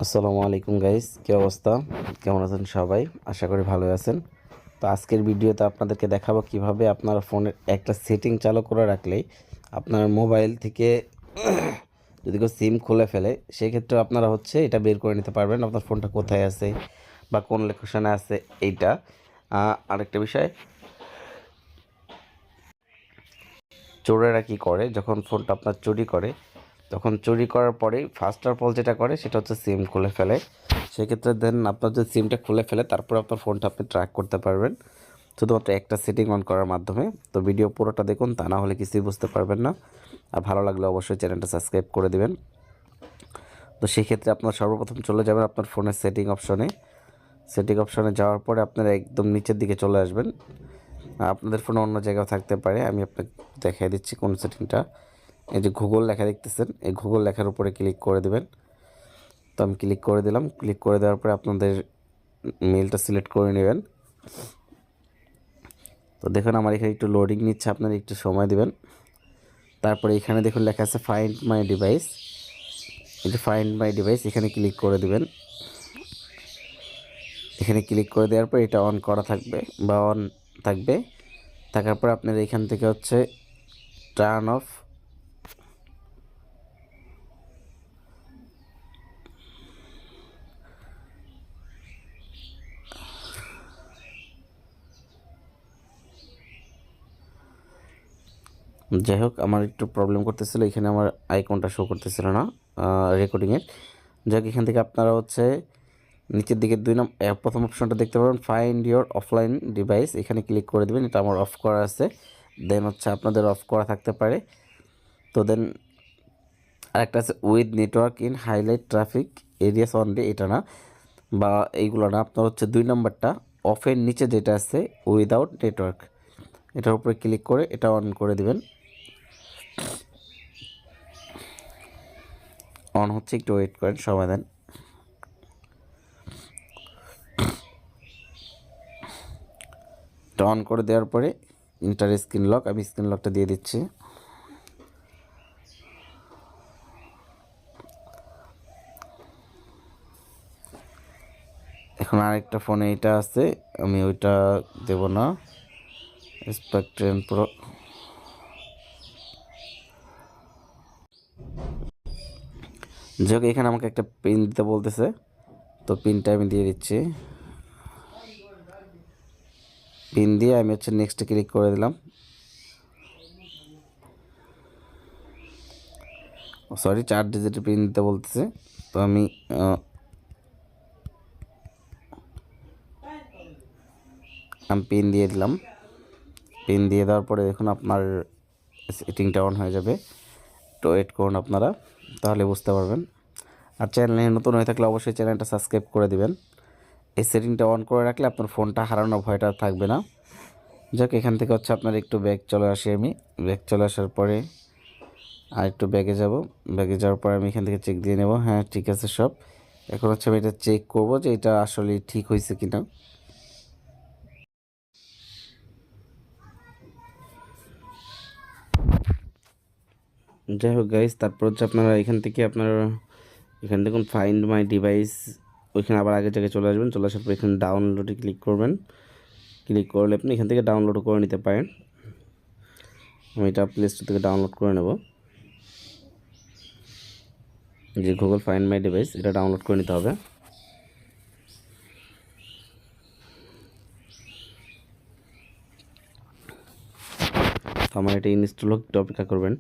আসসালামু আলাইকুম গাইস, কী অবস্থা? কেমন আছেন সবাই? আশা করি ভালো আছেন। তো আজকের ভিডিওতে আপনাদেরকে দেখাবো কিভাবে আপনার ফোনের একটা সেটিং চালু করে রাখলেই আপনার মোবাইল থেকে যদি কেউ সিম খুলে ফেলে সেক্ষেত্রে আপনারা এটা বের করে নিতে পারবেন আপনার ফোনটা কোথায় আছে বা কোন লোকেশনে আছে এইটা। আরেকটা বিষয়, চোরেরা কী করে যখন ফোনটা আপনার চুরি করে, তখন চুরি করার পরেই ফার্স্ট অফ অল যেটা করে সেটা হচ্ছে সিম খুলে ফেলে। সেক্ষেত্রে দেন আপনার যদি সিমটা খুলে ফেলে তারপর আপনার ফোনটা আপনি ট্র্যাক করতে পারবেন শুধুমাত্র একটা সেটিং অন করার মাধ্যমে। তো ভিডিও পুরোটা দেখুন, তা না হলে কিছুই বুঝতে পারবেন না। আর ভালো লাগলে অবশ্যই চ্যানেলটা সাবস্ক্রাইব করে দেবেন। তো সেক্ষেত্রে আপনার সর্বপ্রথম চলে যাবেন আপনার ফোনের সেটিং অপশনে। সেটিং অপশনে যাওয়ার পরে আপনারা একদম নিচের দিকে চলে আসবেন। আপনাদের ফোনে অন্য জায়গাও থাকতে পারে, আমি আপনাকে দেখাই দিচ্ছি কোন সেটিংটা। এই যে গুগল লেখা দেখতেছেন, এই গুগল লেখার উপরে ক্লিক করে দেবেন। তো আমি ক্লিক করে দিলাম। ক্লিক করে দেওয়ার পরে আপনাদের মেলটা সিলেক্ট করে নেবেন। তো দেখুন আমার এখানে একটু লোডিং নিচ্ছে, আপনারা একটু সময় দিবেন। তারপরে এখানে দেখুন লেখা আছে ফাইন্ড মাই ডিভাইস। এই যে ফাইন্ড মাই ডিভাইস এখানে ক্লিক করে দিবেন। এখানে ক্লিক করে দেওয়ার পর এটা অন করা থাকবে বা অন থাকবে। থাকার পর আপনারা এখান থেকে টার্ন অফ, যাই হোক আমার একটু প্রবলেম করতেছিল, এখানে আমার আইকনটা শো করতেছিল না রেকর্ডিংয়ের। যাই হোক এখান থেকে আপনারা নিচের দিকে প্রথম অপশনটা দেখতে পাবেন ফাইন্ড ইওর অফলাইন ডিভাইস, এখানে ক্লিক করে দেবেন। এটা আমার অফ করা আছে, দেন আপনাদের অফ করা থাকতে পারে। তো দেন আরেকটা আছে with network in highlight traffic areas only, এটা না বা এইগুলো না, আপনার 2 নম্বরটা অফের নিচে যেটা আছে উইদাউট নেটওয়ার্ক, এটার উপরে ক্লিক করে এটা অন করে দিবেন। অন হচ্ছে, একটু ওয়েট করেন, সময় দেন। এটা অন করে দেওয়ার পরে ইন্টার স্ক্রিন লক, আমি স্ক্রিন লকটা দিয়ে দিচ্ছি। এখন আরেকটা ফোনে এটা আছে, আমি ওইটা দেব না, স্পেকট্রেন প্রো। যাই হোক এখানে আমাকে একটা পিন দিতে বলতেছে, তো পিনটা আমি দিয়ে দিচ্ছি। পিন দিয়ে আমি নেক্সটে ক্লিক করে দিলাম। সরি, 4 ডিজিটের পিন দিতে বলতেছে, তো আমি পিন দিয়ে দিলাম। পিন দিয়ে দেওয়ার পরে দেখুন আপনার সেটিংটা অন হয়ে যাবে। তো ওয়েট করুন আপনারা, তাহলে বুঝতে পারবেন। আর চ্যানেলে নতুন হয়ে থাকলে অবশ্যই চ্যানেলটা সাবস্ক্রাইব করে দিবেন। এই সেটিংটা অন করে রাখলে আপনার ফোনটা হারানোর ভয়টা থাকবে না। যাক এখান থেকে আপনার একটু ব্যাক চলে আসি, আমি ব্যাক চলে আসার পরে আর একটু ব্যাগে যাব। ব্যাগে যাওয়ার পরে আমি এখান থেকে চেক দিয়ে নেব, হ্যাঁ ঠিক আছে সব। এখন আমি এটা চেক করব যে এটা আসলে ঠিক হয়েছে কিনা। যাই হোক গাইস, তারপর আপনারা এখান দেখুন ফাইন্ড মাই ডিভাইস, ওইখানে আবার আগের জায়গায় চলে আসবেন। চলে আসার পর এখানে ডাউনলোডে ক্লিক করবেন। ক্লিক করলে আপনি এখান থেকে ডাউনলোড করে নিতে পারেন। আমি এটা প্লে স্টোর থেকে ডাউনলোড করে নেব। যে গুগল ফাইন্ড মাই ডিভাইস, এটা ডাউনলোড করে নিতে হবে। তো আমার এটা ইনস্টল হোক, একটু অপেক্ষা করবেন।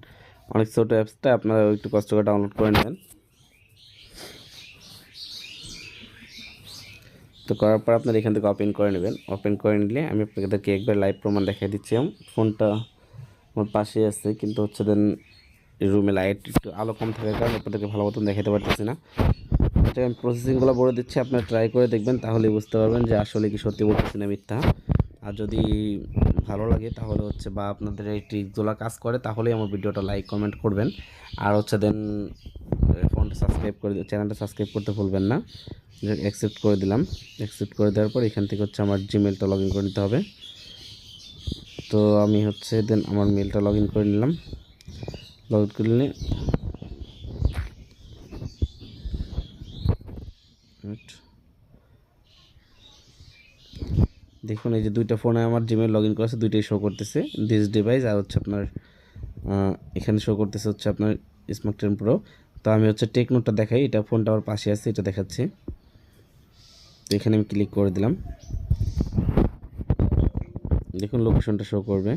অনেক ছোটো অ্যাপসটা আপনারা একটু কষ্ট করে ডাউনলোড করে নেবেন। তো করার পর আপনারা এখান থেকে ওপেন করে নেবেন। ওপেন করে নিলে আমি আপনাদেরকে একবার লাইভ প্রমাণ দেখিয়ে দিচ্ছি। ফোনটা আমার পাশে আছে, কিন্তু দেন রুমে লাইট একটু আলো কম থাকার কারণে আপনাদেরকে ভালো মতন দেখাতে পারতেছি না। আমি প্রসেসিংগুলো বলে দিচ্ছি, আপনারা ট্রাই করে দেখবেন, তাহলে বুঝতে পারবেন যে আসলে কি সত্যি বলতেছি না মিথ্যা। আর যদি ভালো লাগে তাহলে বা আপনাদের এই ট্রিকগুলো কাজ করে তাহলে আমার ভিডিওটা লাইক কমেন্ট করবেন। আর দেন ফোনটা সাবস্ক্রাইব করে চ্যানেলটা সাবস্ক্রাইব করতে ভুলবেন না। অ্যাকসেপ্ট করে দিলাম। অ্যাকসেপ্ট করে দেওয়ার পর এখান থেকে আমার জিমেলটা লগ ইন করে নিতে হবে। তো আমি দেন আমার মেলটা লগ ইন করে নিলাম। লগ ইন করে নিলে দেখুন এই যে দুইটা ফোনে আমার জিমেল লগ ইন করেছে, দুইটাই শো করতেছে দিস ডিভাইস, আর হচ্ছে আপনার এখানে শো করতেছে হচ্ছে আপনার স্মার্ট 10 প্রো। তো আমি হচ্ছে টেকনোটা দেখাই, এটা ফোনটা আমার পাশে আছে, এটা দেখাচ্ছি। তো এখানে আমি ক্লিক করে দিলাম, দেখুন লোকেশনটা শো করবে।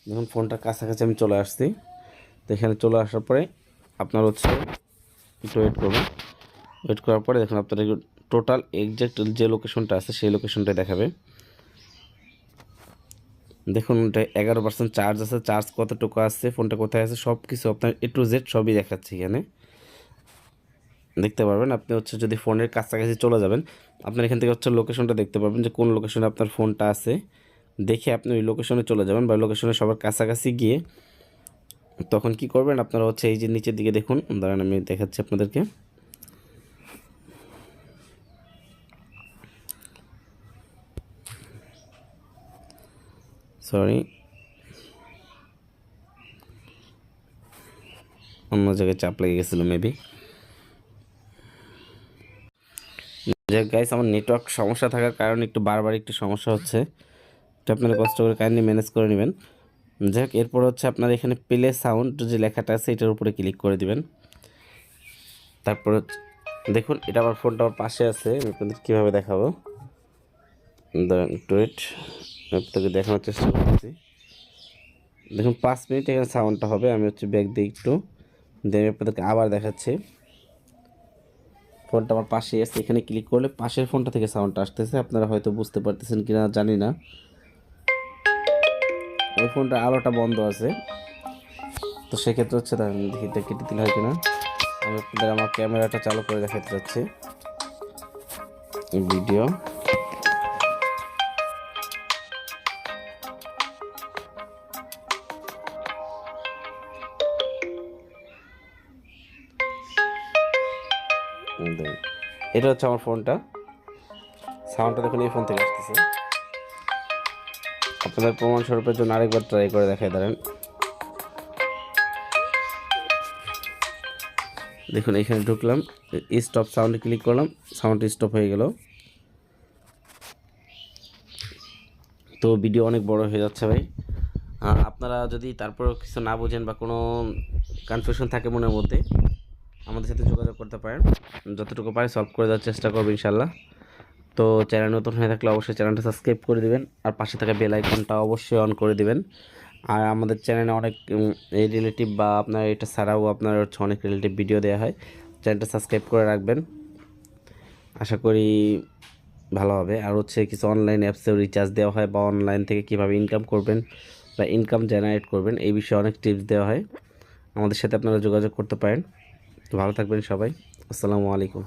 দেখুন ফোনটার কাছাকাছি আমি চলে আসছি। তো এখানে চলে আসার পরে আপনার হচ্ছে একটু ওয়েট করবেন, ওয়েট করার পরে দেখুন আপনার টোটাল এক্সাক্ট যে লোকেশনটা আছে সেই লোকেশনটাই দেখাবে। দেখুন এটা 11% চার্জ আছে, চার্জ কতটুকু আছে, ফোনটা কোথায় আছে, সব কিছু আপনার A to Z সবই দেখাচ্ছে এখানে দেখতে পারবেন। আপনি হচ্ছে যদি ফোনের কাছাকাছি চলে যাবেন, আপনার এখান থেকে হচ্ছে লোকেশনটা দেখতে পারবেন যে কোন লোকেশনে আপনার ফোনটা আছে, দেখে আপনি ওই লোকেশনে চলে যাবেন বা লোকেশনে সবার কাছাকাছি গিয়ে তখন কি করবেন আপনারা হচ্ছে এই যে নিচের দিকে দেখুন, দাঁড়ান আমি দেখাচ্ছি আপনাদেরকে। সরি, অন্য জায়গায় চাপ লেগে গেছিলো মেবি। যাক গাইস, আমার নেটওয়ার্ক সমস্যা থাকার কারণে একটু বারবার একটু সমস্যা হচ্ছে, তো আপনারা কষ্ট করে কাইন্ডলি ম্যানেজ করে নেবেন। যাক, এরপর হচ্ছে আপনার এখানে প্লে সাউন্ড যে লেখাটা আছে এটার উপরে ক্লিক করে দিবেন। তারপর দেখুন এটা আমার ফোনটা আমার পাশে আছে, আমি আপনাদের কীভাবে দেখাবো, একটু ওয়েট, আপনাকে দেখানোর চেষ্টা করছি। দেখুন 5 মিনিট এখানে সাউন্ডটা হবে, আমি হচ্ছে ব্যাক দিই একটু, দিয়ে আপনাদেরকে আবার দেখাচ্ছি। ফোনটা আমার পাশে আছে, এখানে ক্লিক করলে পাশের ফোনটা থেকে সাউন্ডটা আসতেছে, আপনারা হয়তো বুঝতে পারতেছেন কিনা জানি না। ওই ফোনটা আলোটা বন্ধ আছে, তো সেক্ষেত্রে হচ্ছে দেখি এটা কেটে দিলে হয় কিনা। আমি আপনাদের আমার ক্যামেরাটা চালু করে দেখাতে চাচ্ছি ভিডিও। এটা হচ্ছে আমার ফোনটা, সাউন্ডটা দেখুন এই ফোন থেকে আসতেছে। আপনাদের প্রমাণস্বরূপের জন্য আরেকবার ট্রাই করে দেখাই দাঁড়ান। দেখুন এখানে ঢুকলাম, স্টপ সাউন্ডে ক্লিক করলাম, সাউন্ড স্টপ হয়ে গেল। তো ভিডিও অনেক বড় হয়ে যাচ্ছে ভাই, আপনারা যদি তারপর কিছু না বোঝেন বা কোনো কনফিউশন থাকে মনের মধ্যে, আমাদের সাথে যোগাযোগ করতে পারেন, যতটুকু পারে সলভ করে দেওয়ার চেষ্টা করবো ইনশাল্লাহ। তো চ্যানেল নতুন হয়ে থাকলে অবশ্যই চ্যানেলটা সাবস্ক্রাইব করে দিবেন, আর পাশে থাকা বেল আইকনটা অবশ্যই অন করে দিবেন। আর আমাদের চ্যানেলে অনেক এই রিলেটিভ বা আপনার এটা ছাড়াও আপনার হচ্ছে অনেক রিলেটিভ ভিডিও দেওয়া হয়, চ্যানেলটা সাবস্ক্রাইব করে রাখবেন, আশা করি ভালো হবে। আর হচ্ছে কিছু অনলাইন অ্যাপসেও রিচার্জ দেওয়া হয়, বা অনলাইন থেকে কীভাবে ইনকাম করবেন বা ইনকাম জেনারেট করবেন এই বিষয়ে অনেক টিপস দেওয়া হয়, আমাদের সাথে আপনারা যোগাযোগ করতে পারেন। ভালো থাকবেন সবাই, আসসালামু আলাইকুম।